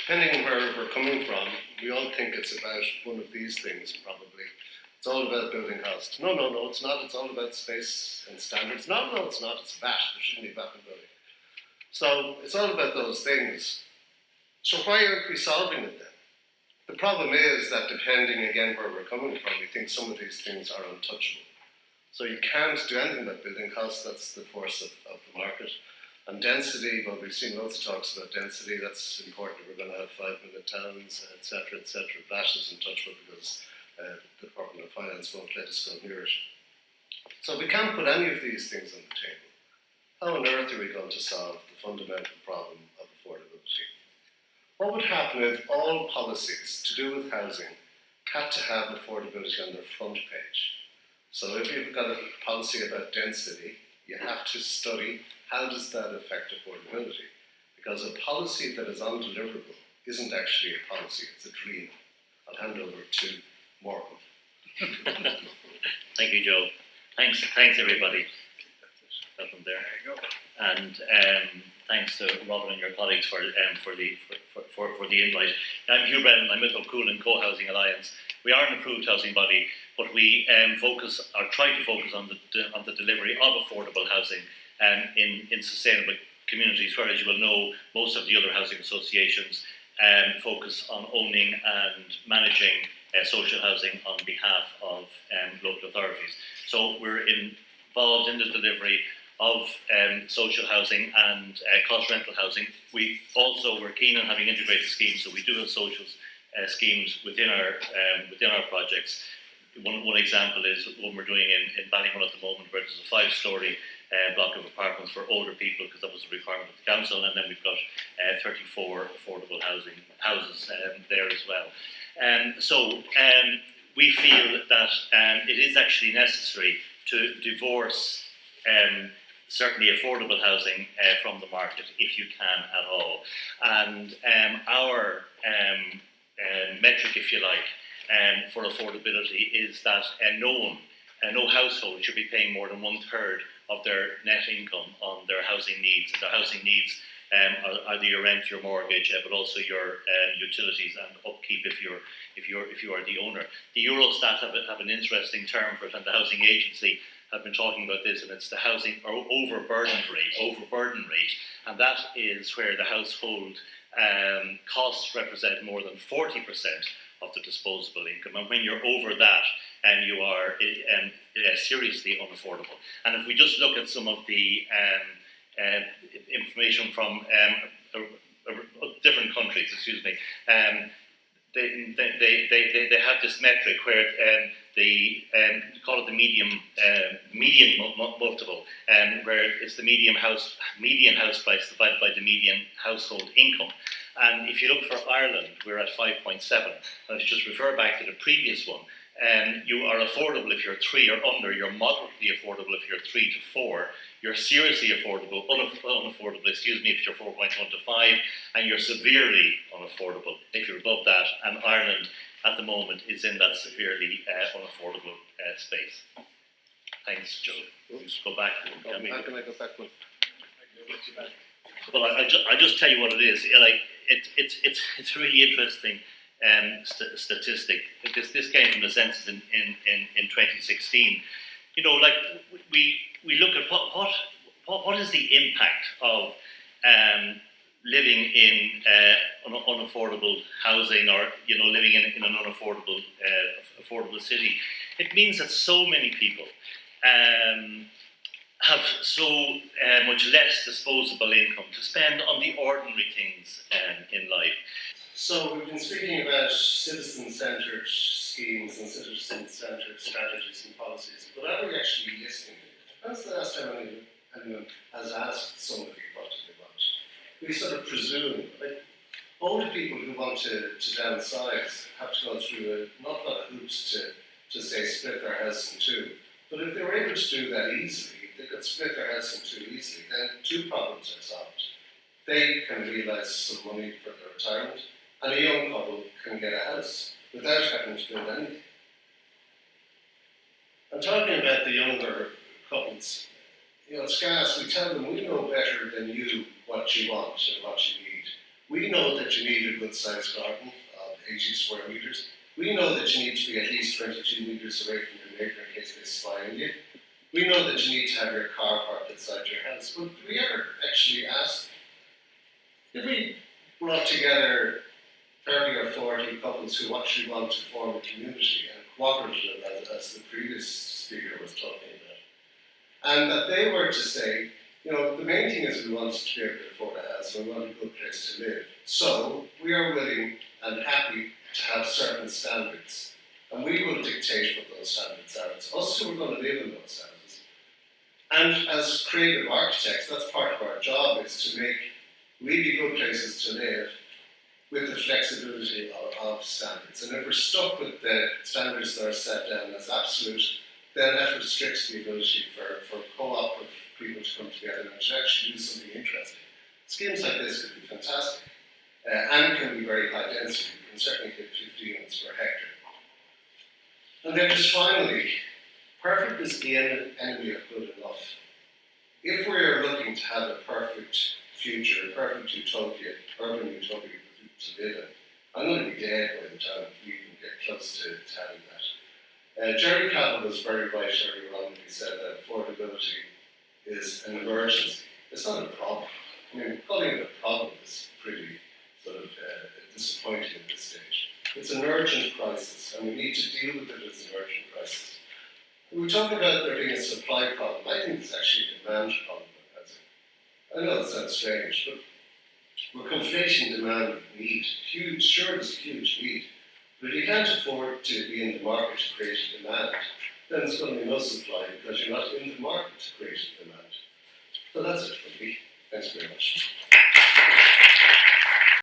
depending where we're coming from, we all think it's about one of these things, probably. It's all about building cost. No, it's not. It's all about space and standards. No, it's not. It's VAT. There shouldn't be VAT in building. So it's all about those things. So why aren't we solving it then? The problem is that depending again where we're coming from, we think some of these things are untouchable. So you can't do anything about building costs. That's the force of the market. And density, well, we've seen lots of talks about density. That's important. We're going to have 5-minute towns, etc., etc. VAT is untouchable because the Department of Finance won't let us go near it. So if we can't put any of these things on the table, how on earth are we going to solve the fundamental problem of affordability? What would happen if all policies to do with housing had to have affordability on their front page? So if you've got a policy about density, you have to study how does that affect affordability? Because a policy that is undeliverable isn't actually a policy, it's a dream. I'll hand over to Morgan. Thank you, Joe. Thanks everybody. Welcome there. And thanks to Robin and your colleagues for the invite. I'm Hugh Brennan. I'm with Ó Cualan Co-housing Alliance. We are an approved housing body, but we try to focus on the delivery of affordable housing in sustainable communities, whereas you will know most of the other housing associations focus on owning and managing social housing on behalf of local authorities. So we're involved in the delivery of social housing and cost rental housing. We're keen on having integrated schemes, so we do have social schemes within our projects. One example is what we're doing in Ballymun at the moment, where there's a 5-storey block of apartments for older people, because that was a requirement of the council, and then we've got 34 affordable houses there as well. So we feel that it is actually necessary to divorce certainly affordable housing from the market, if you can at all. And our metric, if you like, for affordability is that no household should be paying more than 1/3 of their net income on their housing needs. And their housing needs are either your rent, your mortgage, but also your utilities and upkeep if you are the owner. The Eurostat have an interesting term for it, and the Housing Agency have been talking about this, and it's the housing or overburden rate, and that is where the household costs represent more than 40% of the disposable income, and when you're over that, you are seriously unaffordable. And if we just look at some of the information from different countries, they have this metric where they call it the median multiple, where it's the median house price divided by the median household income. And if you look for Ireland, we're at 5.7. And if you just refer back to the previous one, you are affordable if you're 3 or under, you're moderately affordable if you're 3 to 4, you're seriously unaffordable, if you're 4.1 to 5, and you're severely unaffordable if you're above that. And Ireland at the moment is in that severely unaffordable space. Thanks, Joe. Just go back. How can I go back one? Well, I just tell you what it is. Like it's a really interesting statistic. This came from the census in 2016. You know, like we look at what is the impact of living in unaffordable housing, or living in an unaffordable affordable city. It means that so many people have so much less disposable income to spend on the ordinary things in life. So we've been speaking about citizen-centred schemes and citizen-centred strategies and policies, but are we actually listening? When's the last time anyone has asked somebody what do they want? We sort of presume, like, older people who want to downsize have to go through an awful lot of hoops to say split their house in two. But if they were able to do that easily, if they could split their house in two easily, then 2 problems are solved. They can realise some money for their retirement, and a young couple can get a house without having to build anything. I'm talking about the younger couples. It's gas, we tell them we know better than you what you want and what you need. We know that you need a good sized garden of 80 square metres. We know that you need to be at least 22 metres away from your neighbour in case they spy on you. We know that you need to have your car parked outside your house. But do we ever actually ask? If we brought together 30 or 40 couples who actually want to form a community and cooperative, as the previous speaker was talking about, and that they were to say, you know, the main thing is we want to be able to afford a house and we want a good place to live. So we are willing and happy to have certain standards, and we will dictate what those standards are. It's us who are going to live in those houses. And as creative architects, that's part of our job, is to make really good places to live with the flexibility of standards. And if we're stuck with the standards that are set down as absolute, then that restricts the ability for co-op of people to come together and to actually do something interesting. Schemes like this could be fantastic, and can be very high density. You can certainly hit 50 units per hectare. And then just finally, perfect is the enemy of good enough. If we're looking to have a perfect future, a perfect utopia, urban utopia for people to live in, I'm going to be dead by the time we even get close to having that. Jerry Cavill was very right earlier on when he said that affordability is an emergency. It's not a problem. I mean, calling it a problem is pretty sort of disappointing at this stage. It's an urgent crisis, and we need to deal with it as an urgent crisis. When we talk about there being a supply problem, I think it's actually a demand problem at present. I know it sounds strange, but we're conflating demand with need. Sure, there's a huge need. But if you can't afford to be in the market to create a demand, then there's going to be no supply because you're not in the market to create a demand. So that's it for me. Thanks very much.